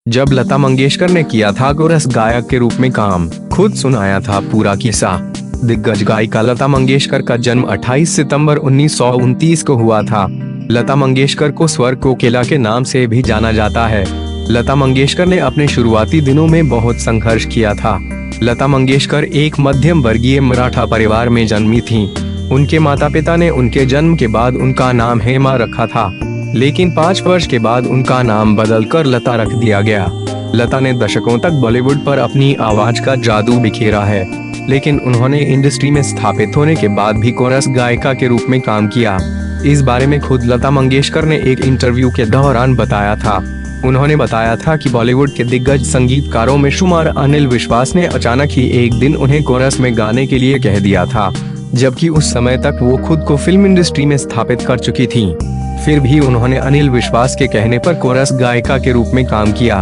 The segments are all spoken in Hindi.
जब लता मंगेशकर ने किया था कोरस गायक के रूप में काम, खुद सुनाया था पूरा किस्सा। दिग्गज गायिका लता मंगेशकर का जन्म 28 सितंबर 1929 को हुआ था। लता मंगेशकर को स्वर कोकिला के नाम से भी जाना जाता है। लता मंगेशकर ने अपने शुरुआती दिनों में बहुत संघर्ष किया था। लता मंगेशकर एक मध्यम वर्गीय मराठा परिवार में जन्मी थीं। उनके माता पिता ने उनके जन्म के बाद उनका नाम हेमा रखा था, लेकिन 5 वर्ष के बाद उनका नाम बदलकर लता रख दिया गया। लता ने दशकों तक बॉलीवुड पर अपनी आवाज का जादू बिखेरा है, लेकिन उन्होंने इंडस्ट्री में स्थापित होने के बाद भी कोरस गायिका के रूप में काम किया। इस बारे में खुद लता मंगेशकर ने एक इंटरव्यू के दौरान बताया था। उन्होंने बताया था कि बॉलीवुड के दिग्गज संगीतकारों में शुमार अनिल विश्वास ने अचानक ही एक दिन उन्हें कोरस में गाने के लिए कह दिया था, जबकि उस समय तक वो खुद को फिल्म इंडस्ट्री में स्थापित कर चुकी थीं। फिर भी उन्होंने अनिल विश्वास के कहने पर कोरस गायिका के रूप में काम किया।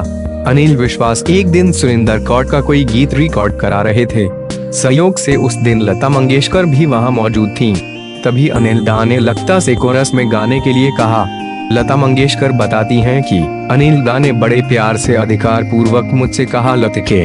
अनिल विश्वास एक दिन सुरिंदर कौर का कोई गीत रिकॉर्ड करा रहे थे। संयोग से उस दिन लता मंगेशकर भी वहां मौजूद थीं। तभी अनिल दा ने लता से कोरस में गाने के लिए कहा। लता मंगेशकर बताती हैं कि अनिल दा ने बड़े प्यार से अधिकार पूर्वक मुझसे कहा, लतिके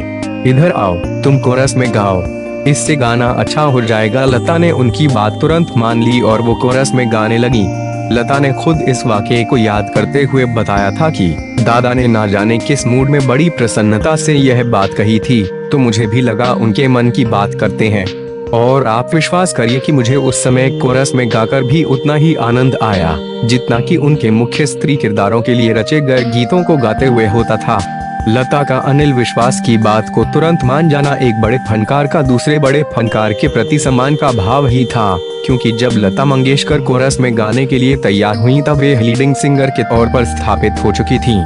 इधर आओ, तुम कोरस में गाओ, इससे गाना अच्छा हो जाएगा। लता ने उनकी बात तुरंत मान ली और वो कोरस में गाने लगी। लता ने खुद इस वाकये को याद करते हुए बताया था कि दादा ने ना जाने किस मूड में बड़ी प्रसन्नता से यह बात कही थी, तो मुझे भी लगा उनके मन की बात करते हैं। और आप विश्वास करिए कि मुझे उस समय कोरस में गाकर भी उतना ही आनंद आया जितना कि उनके मुख्य स्त्री किरदारों के लिए रचे गए गीतों को गाते हुए होता था। लता का अनिल विश्वास की बात को तुरंत मान जाना एक बड़े फनकार का दूसरे बड़े फनकार के प्रति सम्मान का भाव ही था, क्योंकि जब लता मंगेशकर कोरस में गाने के लिए तैयार हुई तब वे लीडिंग सिंगर के तौर पर स्थापित हो चुकी थीं।